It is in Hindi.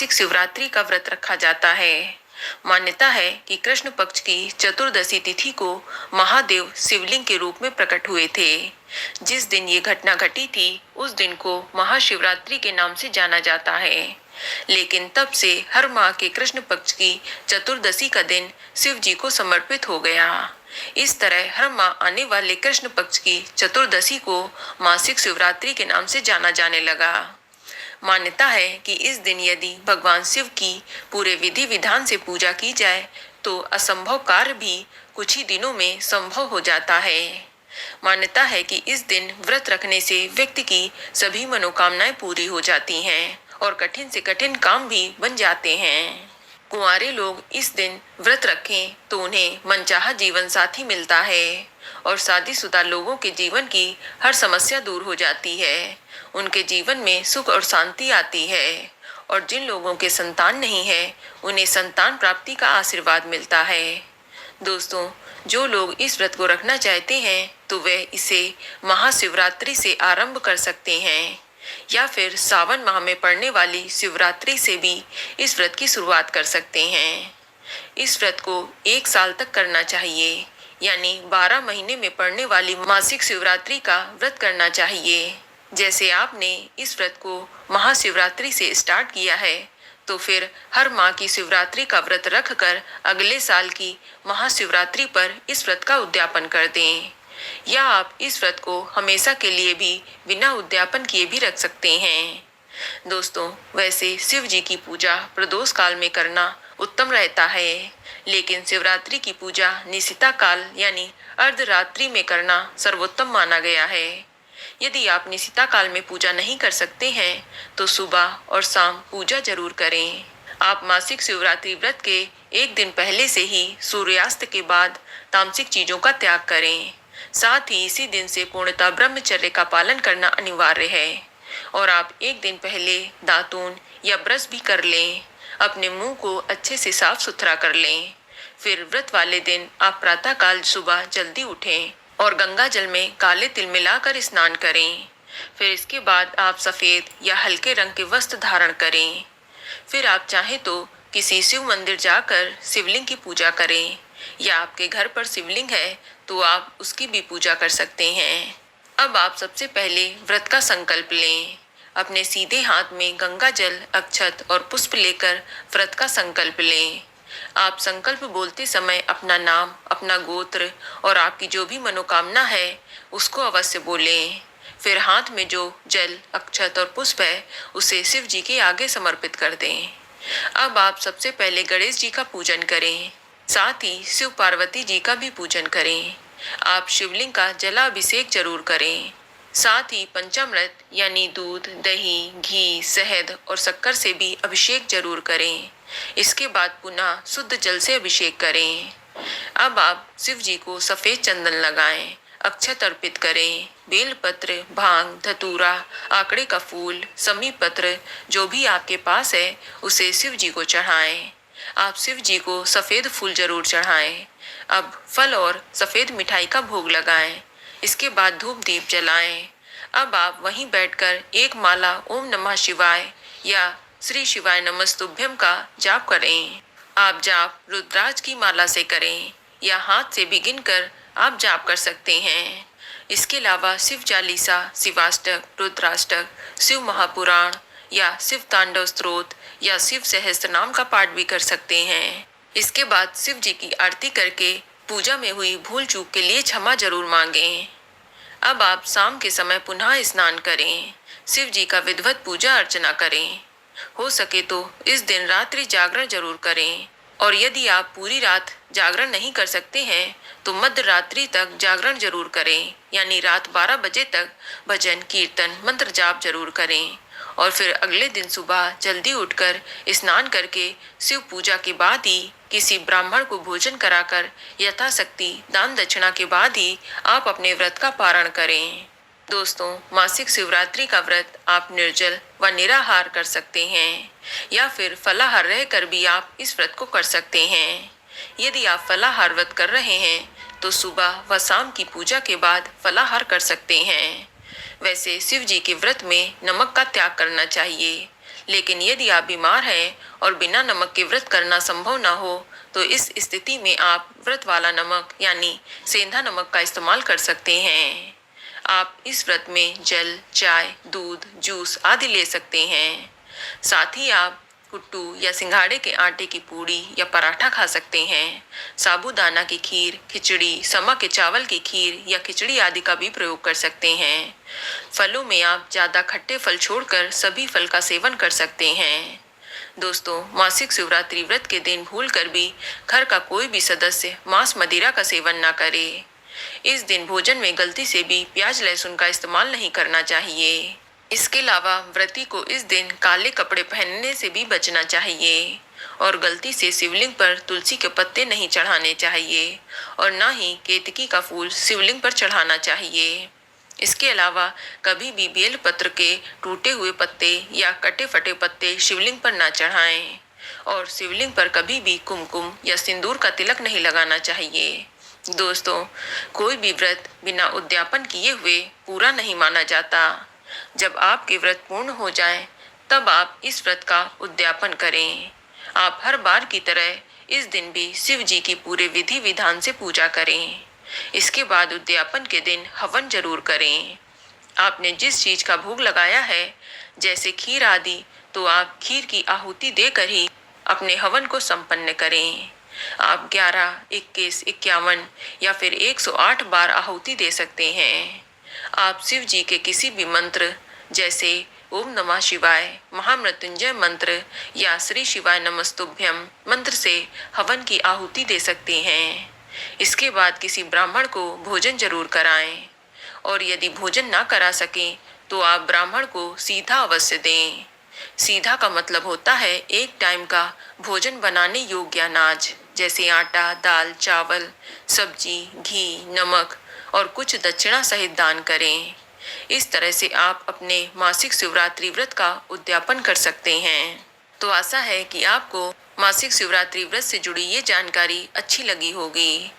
मासिक शिवरात्रि का व्रत रखा जाता है। मान्यता है कि कृष्ण पक्ष की चतुर्दशी तिथि को महादेव शिवलिंग के रूप में प्रकट हुए थे। जिस दिन ये घटना घटी थी उस दिन को महाशिवरात्रि के नाम से जाना जाता है। लेकिन तब से हर माह के कृष्ण पक्ष की चतुर्दशी का दिन शिव जी को समर्पित हो गया। इस तरह हर माह आने वाले कृष्ण पक्ष की चतुर्दशी को मासिक शिवरात्रि के नाम से जाना जाने लगा। मान्यता है कि इस दिन यदि भगवान शिव की पूरे विधि विधान से पूजा की जाए तो असंभव कार्य भी कुछ ही दिनों में संभव हो जाता है। मान्यता है कि इस दिन व्रत रखने से व्यक्ति की सभी मनोकामनाएं पूरी हो जाती हैं और कठिन से कठिन काम भी बन जाते हैं। कुंवारे लोग इस दिन व्रत रखें तो उन्हें मनचाहा जीवन साथी मिलता है और शादीशुदा लोगों के जीवन की हर समस्या दूर हो जाती है। उनके जीवन में सुख और शांति आती है और जिन लोगों के संतान नहीं है उन्हें संतान प्राप्ति का आशीर्वाद मिलता है। दोस्तों, जो लोग इस व्रत को रखना चाहते हैं तो वे इसे महाशिवरात्रि से आरंभ कर सकते हैं या फिर सावन माह में पड़ने वाली शिवरात्रि से भी इस व्रत की शुरुआत कर सकते हैं। इस व्रत को 1 साल तक करना चाहिए, यानी 12 महीने में पड़ने वाली मासिक शिवरात्रि का व्रत करना चाहिए। जैसे आपने इस व्रत को महाशिवरात्रि से स्टार्ट किया है तो फिर हर माह की शिवरात्रि का व्रत रखकर अगले साल की महाशिवरात्रि पर इस व्रत का उद्यापन कर दें, या आप इस व्रत को हमेशा के लिए भी बिना उद्यापन किए भी रख सकते हैं। दोस्तों, वैसे शिव जी की पूजा प्रदोष काल में करना उत्तम रहता है, लेकिन शिवरात्रि की पूजा निशिता काल यानी अर्धरात्रि में करना सर्वोत्तम माना गया है। यदि आप निशिता काल में पूजा नहीं कर सकते हैं तो सुबह और शाम पूजा जरूर करें। आप मासिक शिवरात्रि व्रत के 1 दिन पहले से ही सूर्यास्त के बाद तामसिक चीजों का त्याग करें। साथ ही इसी दिन से पूर्णतः ब्रह्मचर्य का पालन करना अनिवार्य है और आप 1 दिन पहले दातून या ब्रश भी कर लें। अपने मुंह को अच्छे से साफ सुथरा कर लें। फिर व्रत वाले दिन आप प्रातःकाल सुबह जल्दी उठें और गंगा जल में काले तिल मिलाकर स्नान करें। फिर इसके बाद आप सफेद या हल्के रंग के वस्त्र धारण करें। फिर आप चाहें तो किसी शिव मंदिर जाकर शिवलिंग की पूजा करें, या आपके घर पर शिवलिंग है तो आप उसकी भी पूजा कर सकते हैं। अब आप सबसे पहले व्रत का संकल्प लें। अपने सीधे हाथ में गंगा जल, अक्षत और पुष्प लेकर व्रत का संकल्प लें। आप संकल्प बोलते समय अपना नाम, अपना गोत्र और आपकी जो भी मनोकामना है उसको अवश्य बोलें। फिर हाथ में जो जल, अक्षत और पुष्प है उसे शिव जी के आगे समर्पित कर दें। अब आप सबसे पहले गणेश जी का पूजन करें, साथ ही शिव पार्वती जी का भी पूजन करें। आप शिवलिंग का जलाभिषेक जरूर करें। साथ ही पंचामृत यानी दूध, दही, घी, शहद और शक्कर से भी अभिषेक जरूर करें। इसके बाद पुनः शुद्ध जल से अभिषेक करें। अब आप शिव जी को सफेद चंदन लगाएं, अक्षत अर्पित करें, बेलपत्र, भांग, धतूरा, आकड़े का फूल, समी पत्र जो भी आपके पास है उसे शिव जी को चढ़ाएं। आप शिव जी को सफेद फूल जरूर चढ़ाएं। अब फल और सफेद मिठाई का भोग लगाएं। इसके बाद धूप दीप जलाएं। अब आप वहीं बैठकर एक माला ओम नमः शिवाय या श्री शिवाय नमस्तुभ्यम का जाप करें। आप जाप रुद्राज की माला से करें या हाथ से भी गिनकर आप जाप कर सकते हैं। इसके अलावा शिव चालीसा, शिवाष्टक, रुद्राष्टक, शिव महापुराण या शिव तांडव स्तोत्र या शिव सहस्त्र नाम का पाठ भी कर सकते हैं। इसके बाद शिव जी की आरती करके पूजा में हुई भूल चूक के लिए क्षमा जरूर मांगें। अब आप शाम के समय पुनः स्नान करें। शिव जी का विधिवत पूजा अर्चना करें। हो सके तो इस दिन रात्रि जागरण जरूर करें, और यदि आप पूरी रात जागरण नहीं कर सकते हैं तो मध्य रात्रि तक जागरण जरूर करें, यानी रात 12 बजे तक भजन, कीर्तन, मंत्र जाप जरूर करें। और फिर अगले दिन सुबह जल्दी उठकर स्नान करके शिव पूजा के बाद ही किसी ब्राह्मण को भोजन कराकर यथाशक्ति दान दक्षिणा के बाद ही आप अपने व्रत का पारण करें। दोस्तों, मासिक शिवरात्रि का व्रत आप निर्जल व निराहार कर सकते हैं या फिर फलाहार रहकर भी आप इस व्रत को कर सकते हैं। यदि आप फलाहार व्रत कर रहे हैं तो सुबह व शाम की पूजा के बाद फलाहार कर सकते हैं। वैसे शिव जी के व्रत में नमक का त्याग करना चाहिए, लेकिन यदि आप बीमार हैं और बिना नमक के व्रत करना संभव ना हो तो इस स्थिति में आप व्रत वाला नमक यानी सेंधा नमक का इस्तेमाल कर सकते हैं। आप इस व्रत में जल, चाय, दूध, जूस आदि ले सकते हैं। साथ ही आप कुट्टू या सिंघाड़े के आटे की पूड़ी या पराठा खा सकते हैं। साबूदाना की खीर, खिचड़ी, समा के चावल की खीर या खिचड़ी आदि का भी प्रयोग कर सकते हैं। फलों में आप ज़्यादा खट्टे फल छोड़कर सभी फल का सेवन कर सकते हैं। दोस्तों, मासिक शिवरात्रि व्रत के दिन भूलकर भी घर का कोई भी सदस्य मांस मदिरा का सेवन ना करे। इस दिन भोजन में गलती से भी प्याज लहसुन का इस्तेमाल नहीं करना चाहिए। इसके अलावा व्रती को इस दिन काले कपड़े पहनने से भी बचना चाहिए और गलती से शिवलिंग पर तुलसी के पत्ते नहीं चढ़ाने चाहिए और ना ही केतकी का फूल शिवलिंग पर चढ़ाना चाहिए। इसके अलावा कभी भी बेलपत्र के टूटे हुए पत्ते या कटे फटे पत्ते शिवलिंग पर ना चढ़ाएं और शिवलिंग पर कभी भी कुमकुम या सिंदूर का तिलक नहीं लगाना चाहिए। दोस्तों, कोई भी व्रत बिना उद्यापन किए हुए पूरा नहीं माना जाता। जब आपके व्रत पूर्ण हो जाए तब आप इस व्रत का उद्यापन करें। आप हर बार की तरह इस दिन भी शिव जी की पूरे विधि विधान से पूजा करें। इसके बाद उद्यापन के दिन हवन जरूर करें। आपने जिस चीज का भोग लगाया है जैसे खीर आदि, तो आप खीर की आहुति देकर ही अपने हवन को संपन्न करें। आप 11, 21, 51 या फिर 108 बार आहुति दे सकते हैं। आप शिव जी के किसी भी मंत्र जैसे ओम नमः शिवाय, महामृत्युंजय मंत्र या श्री शिवाय नमस्तुभ्यम मंत्र से हवन की आहुति दे सकते हैं। इसके बाद किसी ब्राह्मण को भोजन जरूर कराएं और यदि भोजन ना करा सकें तो आप ब्राह्मण को सीधा अवश्य दें। सीधा का मतलब होता है एक टाइम का भोजन बनाने योग्य अनाज जैसे आटा, दाल, चावल, सब्जी, घी, नमक और कुछ दक्षिणा सहित दान करें। इस तरह से आप अपने मासिक शिवरात्रि व्रत का उद्यापन कर सकते हैं। तो आशा है कि आपको मासिक शिवरात्रि व्रत से जुड़ी ये जानकारी अच्छी लगी होगी।